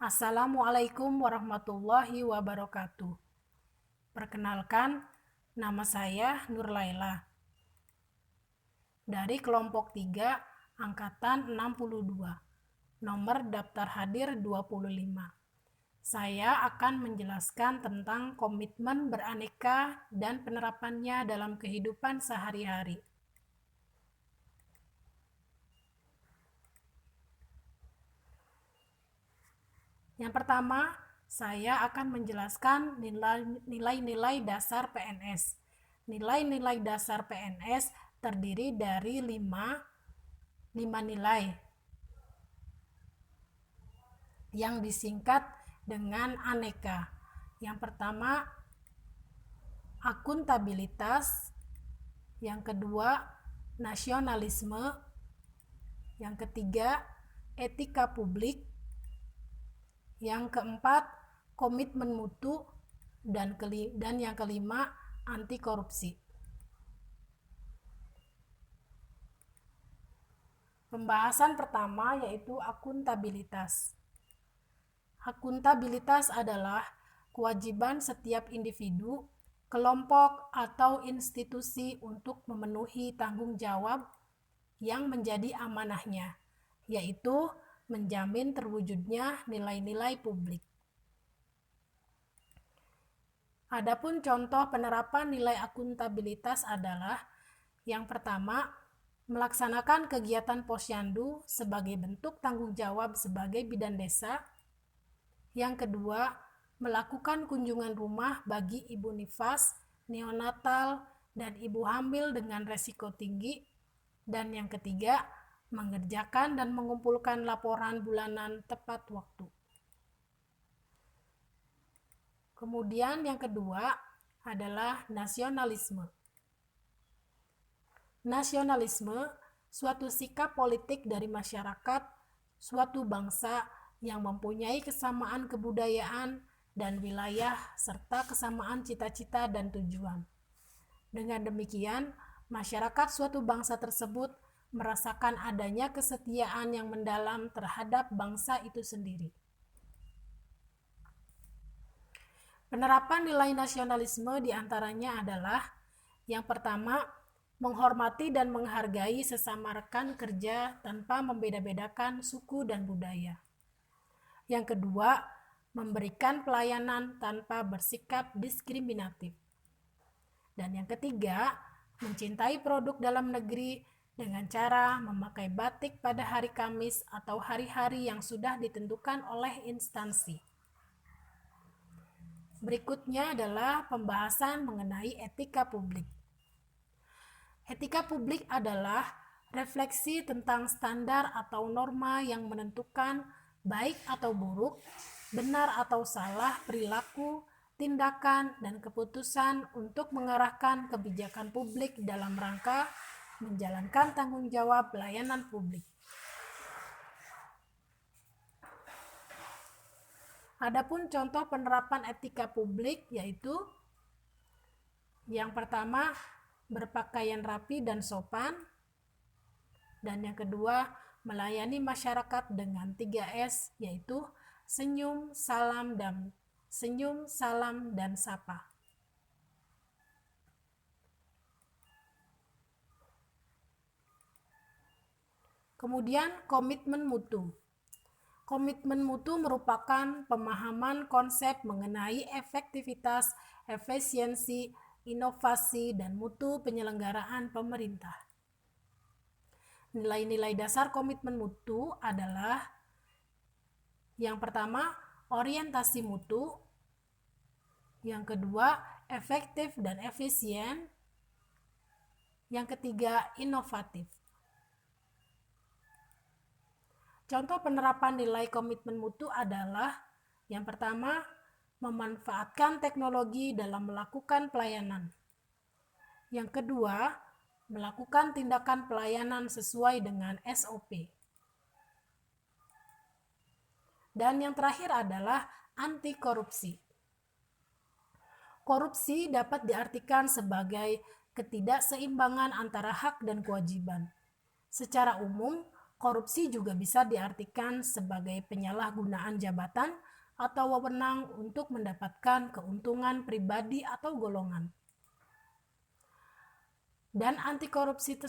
Assalamualaikum warahmatullahi wabarakatuh. Perkenalkan, nama saya Nur Laila. Dari kelompok 3, angkatan 62, nomor daftar hadir 25. Saya akan menjelaskan tentang komitmen beraneka dan penerapannya dalam kehidupan sehari-hari. Yang pertama, saya akan menjelaskan nilai-nilai dasar PNS. Nilai-nilai dasar PNS terdiri dari 5 nilai yang disingkat dengan aneka. Yang pertama, akuntabilitas. Yang kedua, nasionalisme. Yang ketiga, etika publik. Yang keempat, komitmen mutu. Dan yang kelima, anti korupsi. Pembahasan pertama yaitu akuntabilitas. Akuntabilitas adalah kewajiban setiap individu, kelompok, atau institusi untuk memenuhi tanggung jawab yang menjadi amanahnya, yaitu menjamin terwujudnya nilai-nilai publik. Adapun contoh penerapan nilai akuntabilitas adalah: yang pertama, melaksanakan kegiatan posyandu sebagai bentuk tanggung jawab sebagai bidan desa. Yang kedua, melakukan kunjungan rumah bagi ibu nifas, neonatal, dan ibu hamil dengan resiko tinggi. Dan yang ketiga, mengerjakan dan mengumpulkan laporan bulanan tepat waktu. Kemudian yang kedua adalah nasionalisme. Nasionalisme, suatu sikap politik dari masyarakat, suatu bangsa yang mempunyai kesamaan kebudayaan dan wilayah serta kesamaan cita-cita dan tujuan. Dengan demikian, masyarakat suatu bangsa tersebut merasakan adanya kesetiaan yang mendalam terhadap bangsa itu sendiri. Penerapan nilai nasionalisme diantaranya adalah: yang pertama, menghormati dan menghargai sesama rekan kerja tanpa membeda-bedakan suku dan budaya. Yang kedua, memberikan pelayanan tanpa bersikap diskriminatif. Dan yang ketiga, mencintai produk dalam negeri dengan cara memakai batik pada hari Kamis atau hari-hari yang sudah ditentukan oleh instansi. Berikutnya adalah pembahasan mengenai etika publik. Etika publik adalah refleksi tentang standar atau norma yang menentukan baik atau buruk, benar atau salah perilaku, tindakan, dan keputusan untuk mengarahkan kebijakan publik dalam rangka menjalankan tanggung jawab pelayanan publik. Adapun contoh penerapan etika publik yaitu: yang pertama, berpakaian rapi dan sopan. Dan yang kedua, melayani masyarakat dengan 3S, yaitu senyum, salam, dan sapa. Kemudian, komitmen mutu. Komitmen mutu merupakan pemahaman konsep mengenai efektivitas, efisiensi, inovasi, dan mutu penyelenggaraan pemerintah. Nilai-nilai dasar komitmen mutu adalah: yang pertama, orientasi mutu. Yang kedua, efektif dan efisien. Yang ketiga, inovatif. Contoh penerapan nilai komitmen mutu adalah: yang pertama, memanfaatkan teknologi dalam melakukan pelayanan. Yang kedua, melakukan tindakan pelayanan sesuai dengan SOP. Dan yang terakhir adalah anti korupsi. Korupsi dapat diartikan sebagai ketidakseimbangan antara hak dan kewajiban. Secara umum, Korupsi juga bisa diartikan sebagai penyalahgunaan jabatan atau wewenang untuk mendapatkan keuntungan pribadi atau golongan. Dan anti korupsi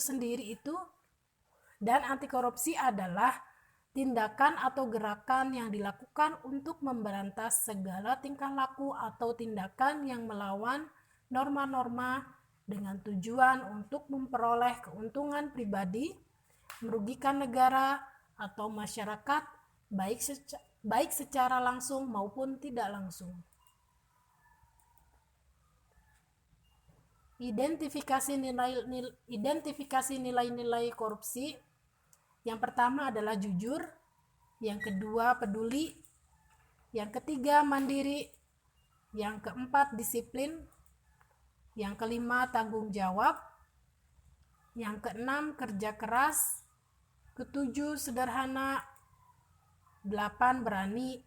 adalah tindakan atau gerakan yang dilakukan untuk memberantas segala tingkah laku atau tindakan yang melawan norma-norma dengan tujuan untuk memperoleh keuntungan pribadi, merugikan negara atau masyarakat, baik secara langsung maupun tidak langsung. Identifikasi nilai-nilai korupsi. Yang pertama adalah jujur, yang kedua peduli, yang ketiga mandiri, yang keempat disiplin, yang kelima tanggung jawab, yang keenam kerja keras, ketujuh sederhana, 8 berani,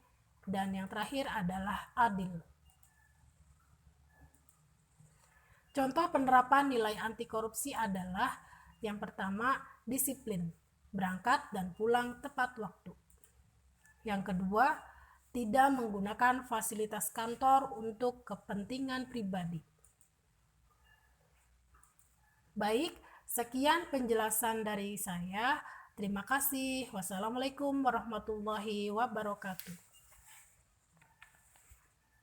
dan yang terakhir adalah adil. Contoh penerapan nilai anti korupsi adalah yang pertama, disiplin, berangkat dan pulang tepat waktu. Yang kedua, tidak menggunakan fasilitas kantor untuk kepentingan pribadi. Baik, sekian penjelasan dari saya. Terima kasih. Wassalamualaikum warahmatullahi wabarakatuh.